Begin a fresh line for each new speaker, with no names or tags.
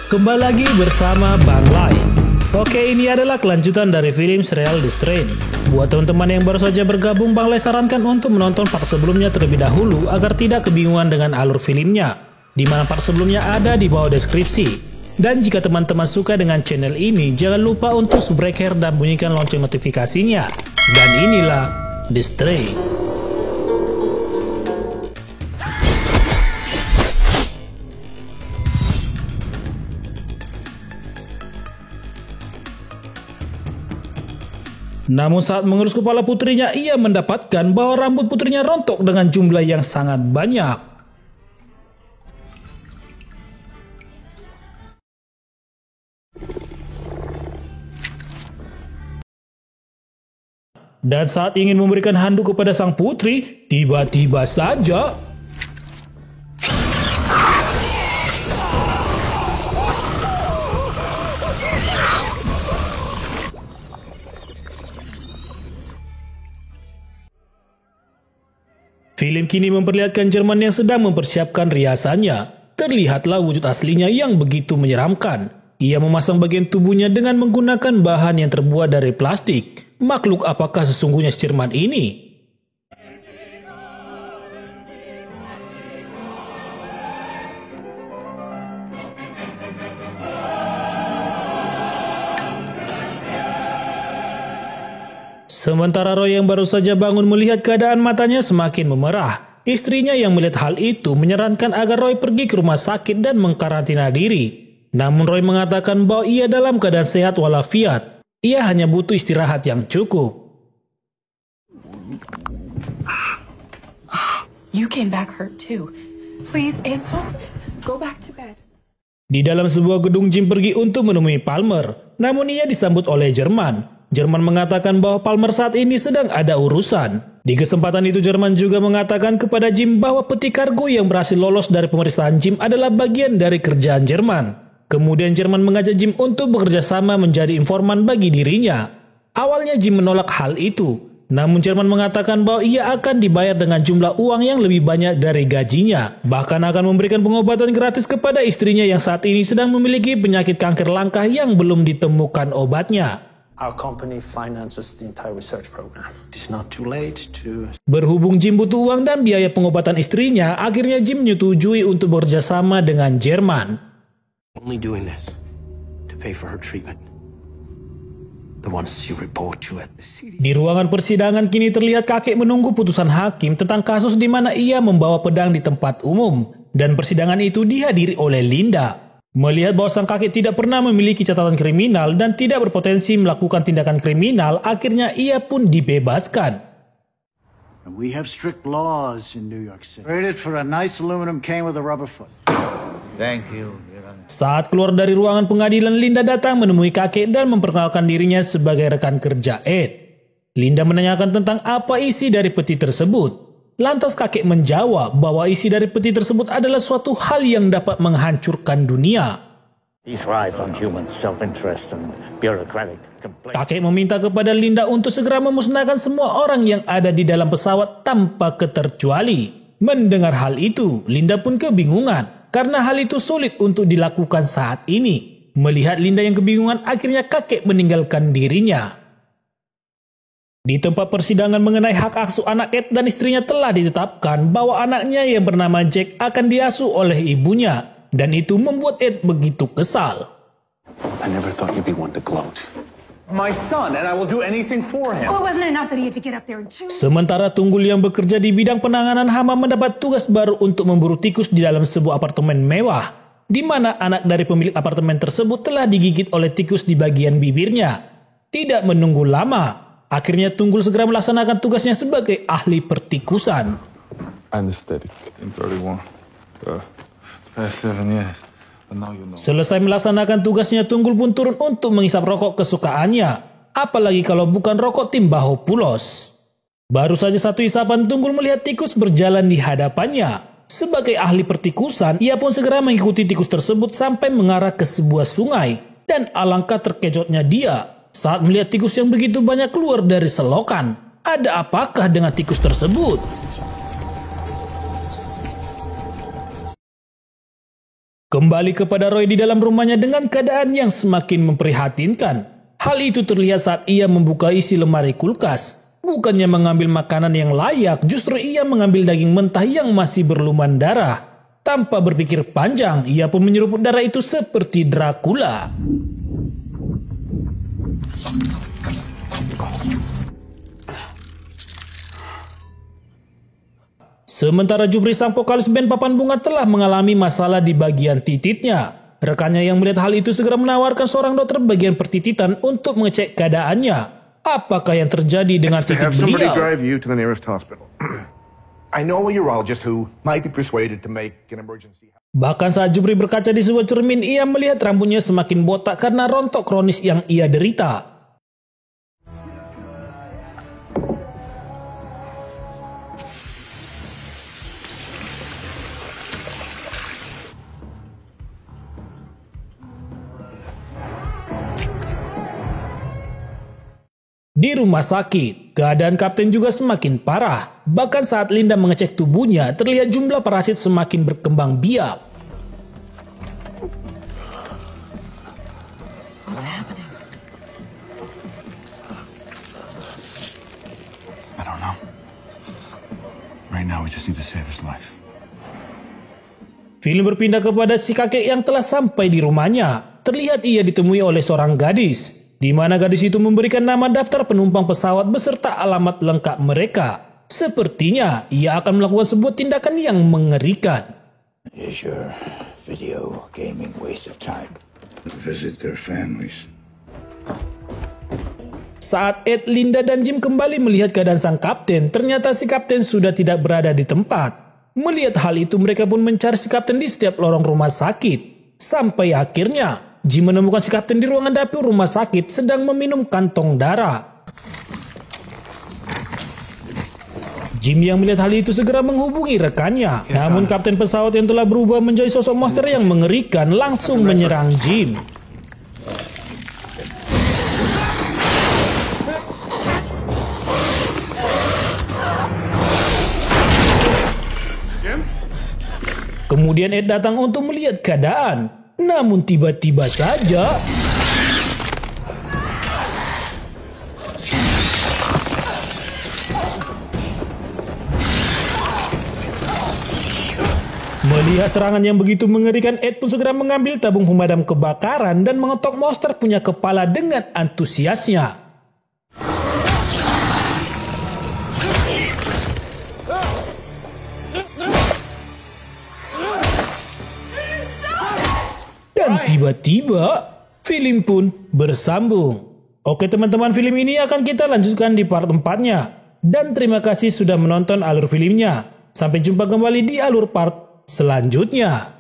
Kembali lagi bersama Bang Lai. Oke, ini adalah kelanjutan dari film serial The Strain. Buat teman-teman yang baru saja bergabung, Bang Lai sarankan untuk menonton part sebelumnya terlebih dahulu agar tidak kebingungan dengan alur filmnya, di mana part sebelumnya ada di bawah deskripsi. Dan jika teman-teman suka dengan channel ini, jangan lupa untuk subscribe dan bunyikan lonceng notifikasinya. Dan inilah The Strain. Namun saat mengurus kepala putrinya, ia mendapatkan bahwa rambut putrinya rontok dengan jumlah yang sangat banyak. Dan saat ingin memberikan handuk kepada sang putri, tiba-tiba saja film kini memperlihatkan Jerman yang sedang mempersiapkan riasannya. Terlihatlah wujud aslinya yang begitu menyeramkan. Ia memasang bagian tubuhnya dengan menggunakan bahan yang terbuat dari plastik. Makhluk apakah sesungguhnya Jerman ini? Sementara Roy yang baru saja bangun melihat keadaan matanya semakin memerah. Istrinya yang melihat hal itu menyarankan agar Roy pergi ke rumah sakit dan mengkarantina diri. Namun Roy mengatakan bahwa ia dalam keadaan sehat walafiat. Ia hanya butuh istirahat yang cukup.
You came back hurt too. Please, Ansel, go back to bed.
Di dalam sebuah gedung, Jim pergi untuk menemui Palmer. Namun ia disambut oleh Jerman. Jerman mengatakan bahwa Palmer saat ini sedang ada urusan. Di kesempatan itu Jerman juga mengatakan kepada Jim bahwa peti kargo yang berhasil lolos dari pemeriksaan Jim adalah bagian dari kerjaan Jerman. Kemudian Jerman mengajak Jim untuk bekerja sama menjadi informan bagi dirinya. Awalnya Jim menolak hal itu. Namun Jerman mengatakan bahwa ia akan dibayar dengan jumlah uang yang lebih banyak dari gajinya. Bahkan akan memberikan pengobatan gratis kepada istrinya yang saat ini sedang memiliki penyakit kanker langka yang belum ditemukan obatnya.
Our company finances the entire research program. It's not too late to...
Berhubung Jim butuh uang dan biaya pengobatan istrinya, akhirnya Jim menyetujui untuk bekerja sama dengan Jerman.
Only doing this to pay for her treatment. The ones you report to at the city.
Di ruangan persidangan kini terlihat kakek menunggu putusan hakim tentang kasus di mana ia membawa pedang di tempat umum. Dan persidangan itu dihadiri oleh Linda. Melihat bahwa sang kakek tidak pernah memiliki catatan kriminal dan tidak berpotensi melakukan tindakan kriminal, akhirnya ia pun dibebaskan.
We have strict laws in New York City. Rated for a nice aluminum cane with a rubber foot. Thank you.
Saat keluar dari ruangan pengadilan, Linda datang menemui kakek dan memperkenalkan dirinya sebagai rekan kerja Ed. Linda menanyakan tentang apa isi dari peti tersebut. Lantas kakek menjawab bahwa isi dari peti tersebut adalah suatu hal yang dapat menghancurkan dunia. Kakek meminta kepada Linda untuk segera memusnahkan semua orang yang ada di dalam pesawat tanpa keterkecuali. Mendengar hal itu, Linda pun kebingungan karena hal itu sulit untuk dilakukan saat ini. Melihat Linda yang kebingungan, akhirnya kakek meninggalkan dirinya. Di tempat persidangan mengenai hak asuh anak Ed dan istrinya telah ditetapkan bahwa anaknya yang bernama Jack akan diasuh oleh ibunya, dan itu membuat Ed begitu kesal.
I never thought you'd be one to gloat.
My son, and I will do anything for him.
Oh, it wasn't enough that he had to get up there and chew.
Sementara Tunggul yang bekerja di bidang penanganan hama mendapat tugas baru untuk memburu tikus di dalam sebuah apartemen mewah, di mana anak dari pemilik apartemen tersebut telah digigit oleh tikus di bagian bibirnya. Tidak menunggu lama, akhirnya Tunggul segera melaksanakan tugasnya sebagai ahli pertikusan.
Anesthetic in 31. Past 7 years.
Selesai melaksanakan tugasnya, Tunggul pun turun untuk menghisap rokok kesukaannya. Apalagi kalau bukan rokok Timbaho Pulos. Baru saja satu hisapan, Tunggul melihat tikus berjalan di hadapannya. Sebagai ahli pertikusan, ia pun segera mengikuti tikus tersebut sampai mengarah ke sebuah sungai. Dan alangkah terkejutnya dia saat melihat tikus yang begitu banyak keluar dari selokan. Ada apakah dengan tikus tersebut? Kembali kepada Roy di dalam rumahnya dengan keadaan yang semakin memprihatinkan. Hal itu terlihat saat ia membuka isi lemari kulkas. Bukannya mengambil makanan yang layak, justru ia mengambil daging mentah yang masih berlumuran darah. Tanpa berpikir panjang, ia pun menyeruput darah itu seperti Dracula. Sementara Jupri sang vokalis band Papan Bunga telah mengalami masalah di bagian tititnya. Rekannya yang melihat hal itu segera menawarkan seorang dokter bagian pertititan untuk mengecek keadaannya. Apakah yang terjadi dengan titik beliau?
I know a urologist who might be persuaded to make an emergency.
Bahkan saat Jupri berkaca di sebuah cermin, ia melihat rambutnya semakin botak karena rontok kronis yang ia derita. Di rumah sakit, keadaan Kapten juga semakin parah. Bahkan saat Linda mengecek tubuhnya, terlihat jumlah parasit semakin berkembang biak.
What's happening?
I don't know. Right now we just need to save his life.
Film berpindah kepada si kakek yang telah sampai di rumahnya. Terlihat ia ditemui oleh seorang gadis, di mana gadis itu memberikan nama daftar penumpang pesawat beserta alamat lengkap mereka. Sepertinya ia akan melakukan sebuah tindakan yang mengerikan.
Is your video gaming waste of time? Visit their families.
Saat Ed, Linda, dan Jim kembali melihat keadaan sang kapten, ternyata si kapten sudah tidak berada di tempat. Melihat hal itu, mereka pun mencari si kapten di setiap lorong rumah sakit. Sampai akhirnya Jim menemukan si kapten di ruangan dapur rumah sakit sedang meminum kantong darah. Jim yang melihat hal itu segera menghubungi rekannya. Namun kapten pesawat yang telah berubah menjadi sosok monster yang mengerikan langsung menyerang Jim. Kemudian Ed datang untuk melihat keadaan. Namun tiba-tiba saja melihat serangan yang begitu mengerikan, Ed pun segera mengambil tabung pemadam kebakaran dan mengetok monster punya kepala dengan antusiasnya. Dan tiba-tiba film pun bersambung. Oke teman-teman, film ini akan kita lanjutkan di part 4-nya. Dan terima kasih sudah menonton alur filmnya. Sampai jumpa kembali di alur part selanjutnya.